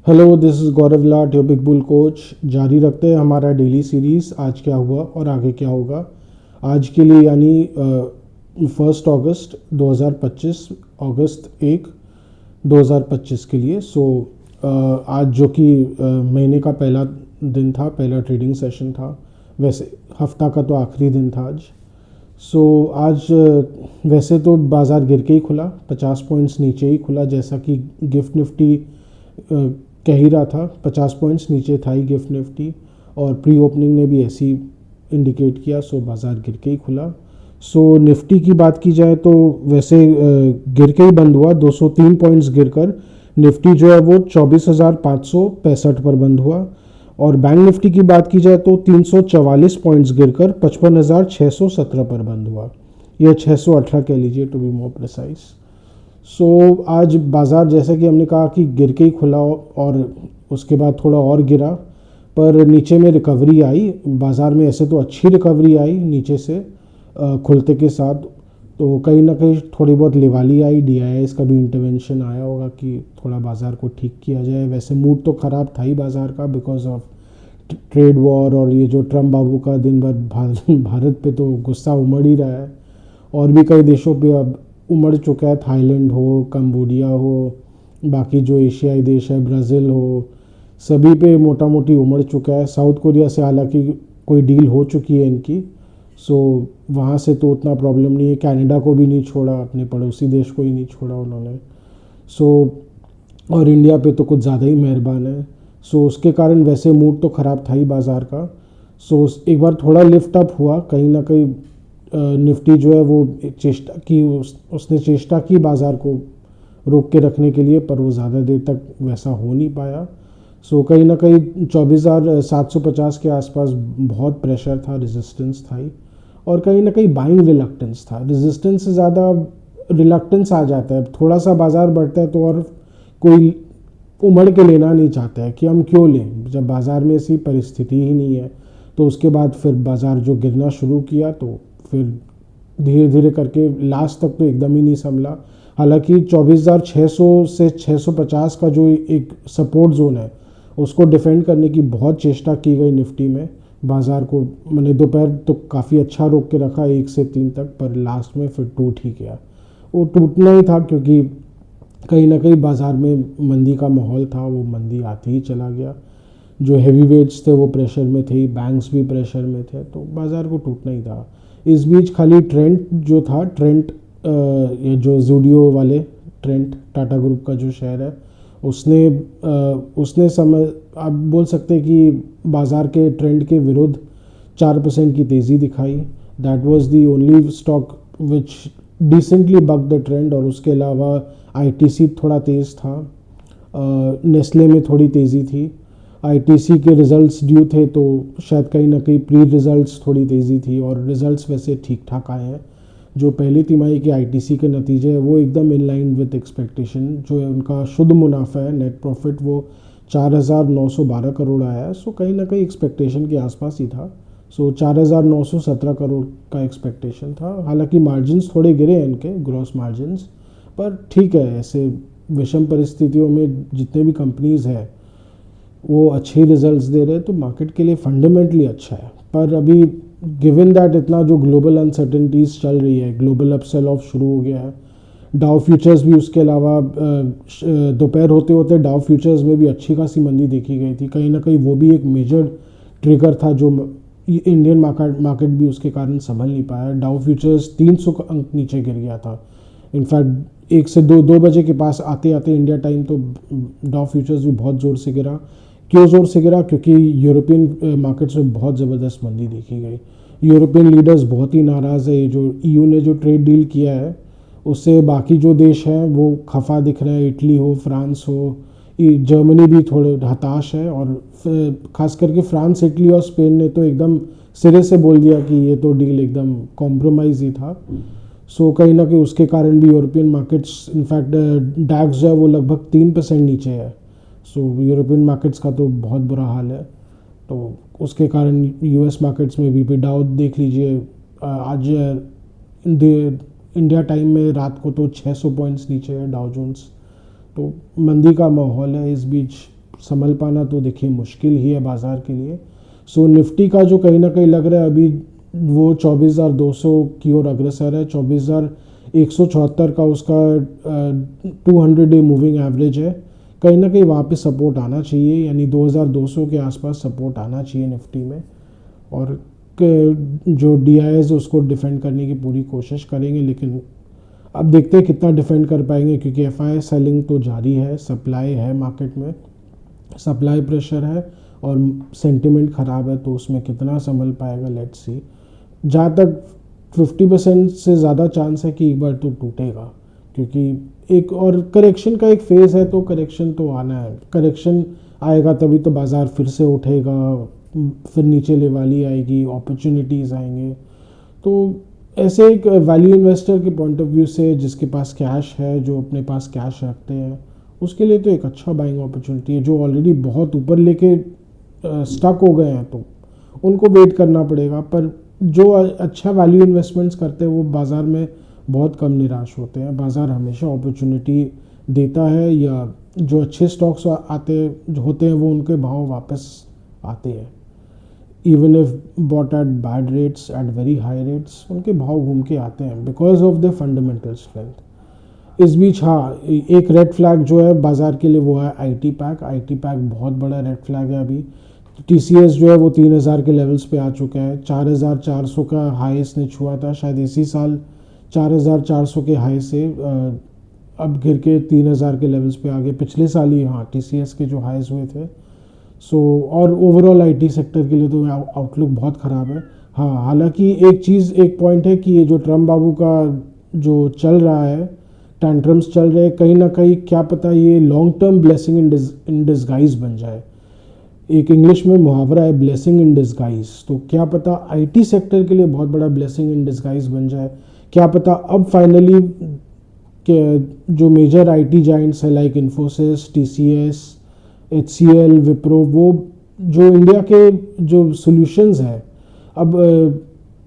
Hello, this is Gaurav Lat, your big bull coach. जारी रखते हैं हमारा डेली सीरीज़ आज क्या हुआ और आगे क्या होगा। आज के लिए यानी 1 अगस्त 2025, अगस्त 1 2025 के लिए। आज जो कि महीने का पहला दिन था, पहला ट्रेडिंग सेशन था। वैसे हफ्ता का तो आखिरी दिन था आज। आज वैसे तो बाज़ार गिर के ही खुला, 50 पॉइंट्स नीचे ही खुला, जैसा कि गिफ्ट निफ्टी कह ही रहा था। 50 पॉइंट्स नीचे था ही गिफ्ट निफ्टी, और प्री ओपनिंग ने भी ऐसी इंडिकेट किया। बाज़ार गिर के ही खुला। निफ्टी की बात की जाए तो वैसे गिर के ही बंद हुआ। 203 पॉइंट्स गिरकर निफ्टी जो है वो 24,565 पर बंद हुआ। और बैंक निफ्टी की बात की जाए तो 344 पॉइंट्स गिरकर 55,617 पर बंद हुआ। यह 618 कह लीजिए, टू बी मोर प्रिसाइज। आज बाज़ार जैसा कि हमने कहा कि गिर के ही खुला, और उसके बाद थोड़ा और गिरा, पर नीचे में रिकवरी आई बाज़ार में। ऐसे तो अच्छी रिकवरी आई नीचे से खुलते के साथ। तो कहीं ना कहीं थोड़ी बहुत लिवाली आई, DIIs का भी इंटरवेंशन आया होगा कि थोड़ा बाज़ार को ठीक किया जाए। वैसे मूड तो ख़राब था ही बाज़ार का, बिकॉज ऑफ ट्रेड वॉर, और ये जो ट्रम्प बाबू का दिन भर भारत पे तो गुस्सा उमड़ ही रहा है। और भी कई देशों पे अब उमड़ चुका है, थाईलैंड हो, कंबोडिया हो, बाकी जो एशियाई देश है, ब्राज़ील हो, सभी पे मोटा मोटी उमड़ चुका है। साउथ कोरिया से हालांकि कोई डील हो चुकी है इनकी, वहाँ से तो उतना प्रॉब्लम नहीं है। कनाडा को भी नहीं छोड़ा, अपने पड़ोसी देश को ही नहीं छोड़ा उन्होंने। और इंडिया पे तो कुछ ज़्यादा ही मेहरबान है। उसके कारण वैसे मूड तो ख़राब था ही बाज़ार का। एक बार थोड़ा लिफ्ट अप हुआ, कहीं ना कहीं निफ्टी जो है वो चेष्टा की, उसने चेष्टा की बाज़ार को रोक के रखने के लिए, पर वो ज़्यादा देर तक वैसा हो नहीं पाया। कहीं ना कहीं 24,750 के आसपास बहुत प्रेशर था, रेजिस्टेंस था ही। और कहीं ना कहीं बाइंग रिलक्टेंस था, रेजिस्टेंस से ज़्यादा रिलक्टेंस आ जाता है। थोड़ा सा बाज़ार बढ़ता है तो और कोई उमड़ के लेना नहीं चाहता है कि हम क्यों लें, जब बाज़ार में ऐसी परिस्थिति ही नहीं है। तो उसके बाद फिर बाज़ार जो गिरना शुरू किया, तो फिर धीरे धीरे करके लास्ट तक तो एकदम ही नहीं संभला। हालांकि 24,600 से 650 का जो एक सपोर्ट जोन है, उसको डिफेंड करने की बहुत चेष्टा की गई निफ्टी में। बाज़ार को मैंने दोपहर तो काफ़ी अच्छा रोक के रखा 1 से 3 तक, पर लास्ट में फिर टूट ही गया। वो टूटना ही था, क्योंकि कहीं ना कहीं बाज़ार में मंदी का माहौल था, वो मंदी आते ही चला गया। जो हैवी वेट्स थे वो प्रेशर में थे, बैंक्स भी प्रेशर में थे, तो बाज़ार को टूटना ही था। इस बीच खाली ट्रेंट जो था, ये जो ज़ूडियो वाले ट्रेंट, टाटा ग्रुप का जो शेयर है, उसने समय आप बोल सकते हैं कि बाज़ार के ट्रेंड के विरुद्ध 4% की तेज़ी दिखाई। That was the only stock which decently buck the trend. और उसके अलावा ITC थोड़ा तेज़ था, नेस्ले में थोड़ी तेज़ी थी। ITC के रिज़ल्ट्स ड्यू थे, तो शायद कहीं ना कहीं प्री रिज़ल्ट्स थोड़ी तेज़ी थी, और रिज़ल्ट्स वैसे ठीक ठाक आए हैं। जो पहली तिमाही के ITC के नतीजे हैं वो एकदम इन लाइन विद एक्सपेक्टेशन। जो है उनका शुद्ध मुनाफा है, नेट प्रॉफिट, वो 4,912 करोड़ आया है। कहीं ना कहीं एक्सपेक्टेशन के आसपास ही था। 4,917 करोड़ का एक्सपेक्टेशन था। हालांकि मार्जिन्स थोड़े गिरे हैं इनके, ग्रॉस मार्जिन्स, पर ठीक है। ऐसे विषम परिस्थितियों में जितने भी कंपनीज़ हैं वो अच्छे रिजल्ट्स दे रहे हैं, तो मार्केट के लिए फंडामेंटली अच्छा है। पर अभी गिवन दैट इतना जो ग्लोबल अनसर्टेनिटीज़ चल रही है, ग्लोबल अप सेल ऑफ शुरू हो गया है। डाउ फ्यूचर्स भी, उसके अलावा दोपहर होते होते डाउ फ्यूचर्स में भी अच्छी खासी मंदी देखी गई थी। कहीं ना कहीं वो भी एक मेजर ट्रिगर था, जो इंडियन मार्केट भी उसके कारण संभल नहीं पाया। डाउ फ्यूचर्स 300 अंक नीचे गिर गया था। इनफैक्ट 1 से 2 बजे के पास आते आते इंडिया टाइम तो डाउ फ्यूचर्स भी बहुत ज़ोर से गिरा। क्यों ज़ोर से गिरा? क्योंकि यूरोपियन मार्केट्स में बहुत ज़बरदस्त मंदी देखी गई। यूरोपियन लीडर्स बहुत ही नाराज़ है। जो EU ने जो ट्रेड डील किया है, उससे बाकी जो देश हैं वो खफा दिख रहे हैं। इटली हो, फ्रांस हो, जर्मनी भी थोड़े हताश है। और ख़ास करके फ्रांस, इटली और स्पेन ने तो एकदम सिरे से बोल दिया कि ये तो डील एकदम कॉम्प्रोमाइज़ ही था। कहीं ना कहीं उसके कारण भी यूरोपियन मार्केट्स, इनफैक्ट डैक्स जो है वो लगभग 3% नीचे है। यूरोपियन मार्केट्स का तो बहुत बुरा हाल है। तो उसके कारण US मार्केट्स में भी डाउन देख लीजिए। आज इंडिया टाइम में रात को तो 600 पॉइंट्स नीचे है डाउ जोन्स। तो मंदी का माहौल है। इस बीच संभल पाना तो देखिए मुश्किल ही है बाज़ार के लिए। सो निफ्टी का जो कहीं ना कहीं लग रहा है अभी वो 24,200 की ओर अग्रसर है। 24,174 का उसका 200 डे मूविंग एवरेज है। कहीं ना कहीं वहाँ पे सपोर्ट आना चाहिए, यानी 2200 के आसपास सपोर्ट आना चाहिए निफ्टी में। और जो DIs उसको डिफेंड करने की पूरी कोशिश करेंगे, लेकिन अब देखते हैं कितना डिफेंड कर पाएंगे, क्योंकि FI सेलिंग तो जारी है, सप्लाई है मार्केट में, सप्लाई प्रेशर है और सेंटिमेंट ख़राब है, तो उसमें कितना संभल पाएगा लेट्स सी। जहाँ तक 50% से ज़्यादा चांस है कि एक बार तो टूटेगा, क्योंकि एक और करेक्शन का एक फेज़ है, तो करेक्शन तो आना है। करेक्शन आएगा तभी तो बाज़ार फिर से उठेगा, फिर नीचे लेवाली आएगी, अपॉर्चुनिटीज़ आएंगे। तो ऐसे एक वैल्यू इन्वेस्टर के पॉइंट ऑफ व्यू से, जिसके पास कैश है, जो अपने पास कैश रखते हैं, उसके लिए तो एक अच्छा बाइंग अपॉर्चुनिटी है। जो ऑलरेडी बहुत ऊपर लेके स्टक हो गए हैं तो उनको वेट करना पड़ेगा, पर जो अच्छा वैल्यू इन्वेस्टमेंट्स करते हैं वो बाज़ार में बहुत कम निराश होते हैं। बाज़ार हमेशा अपॉर्चुनिटी देता है, या जो अच्छे स्टॉक्स आते होते हैं वो उनके भाव वापस आते हैं। Even if bought at bad rates, at very high rates, उनके भाव घूम के आते हैं because of the fundamental strength. इस बीच हाँ, एक रेड फ्लैग जो है बाज़ार के लिए वो है IT पैक। IT पैक बहुत बड़ा रेड फ्लैग है अभी। TCS जो है वो 3000 के लेवल्स पे आ चुका है। 4400 का हाई इसने छुआ था शायद इसी साल, 4400 के हाई से अब गिर के 3000 के लेवल्स पे आ गए। पिछले साल ही हाँ TCS के जो हाईज हुए थे। सो और ओवरऑल IT सेक्टर के लिए तो आउटलुक बहुत ख़राब है। हाँ, हालांकि एक पॉइंट है कि ये जो ट्रम्प बाबू का जो चल रहा है, टैंट्रम्स चल रहे हैं, कहीं ना कहीं क्या पता ये long term blessing in disguise बन जाए। एक इंग्लिश में मुहावरा है ब्लेसिंग इन डिस्गाइज, तो क्या पता IT सेक्टर के लिए बहुत बड़ा ब्लेसिंग इन डिस्गाइज बन जाए। क्या पता अब फाइनली जो मेजर IT जाइंट्स है like Infosys, TCS, HCL, Wipro, वो जो इंडिया के जो सॉल्यूशंस है अब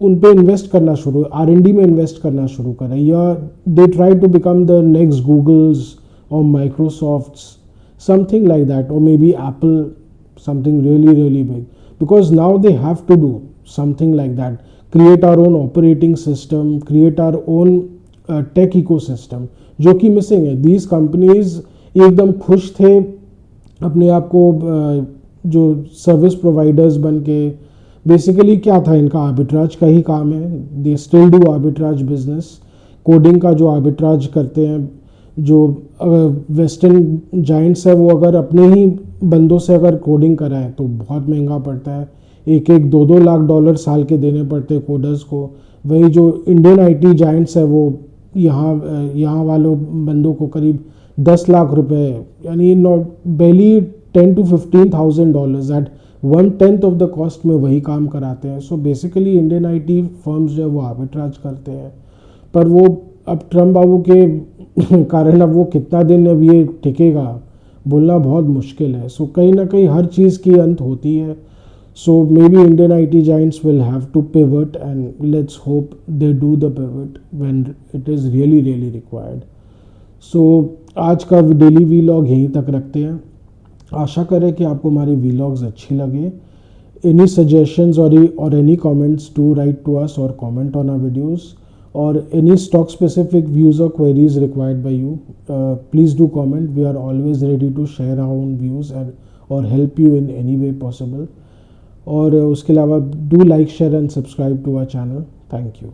उन पे इन्वेस्ट करना शुरू, R&D में इन्वेस्ट करना शुरू करें, या they try to become the next Googles और माइक्रोसॉफ्ट्स, समथिंग लाइक दैट, और maybe Apple, something really big, because now they have to do something like that, create our own operating system, create our own tech ecosystem, जो कि missing है। these companies एकदम खुश थे अपने आप को जो सर्विस प्रोवाइडर्स बन के। बेसिकली क्या था, इनका आर्बिट्राज का ही काम है। They still do arbitrage business, coding का जो आर्बिट्राज करते हैं। जो वेस्टर्न जाइंट्स है वो अगर अपने ही बंदों से अगर कोडिंग कराए तो बहुत महंगा पड़ता है, 1-2 लाख डॉलर साल के देने पड़ते हैं कोडर्स को। वही जो इंडियन IT जाइंट्स है वो यहाँ वालों बंदों को करीब 10 लाख रुपए, यानी not barely $10,000 to $15,000 at 1/10 of the cost में वही काम कराते हैं। So basically Indian IT firms जो है वो आर्बिट्राज करते हैं, पर वो अब ट्रम्प बाबू के कारण अब वो कितना दिन अब ये टिकेगा बोलना बहुत मुश्किल है। सो कहीं ना कहीं हर चीज़ की अंत होती है। So may be Indian IT giants will have to pivot, and let's hope they do the pivot when it is really required. So आज का डेली वीलॉग यहीं तक रखते हैं। आशा करें कि आपको हमारी वीलॉग्स अच्छी लगे। एनी सजेशंस और any comments to write to us और comment on our videos, or any stock specific views or queries required by you, please do comment. We are always ready to share our own views and or help you in any way possible. और उसके अलावा do like, share and subscribe to our channel. Thank you.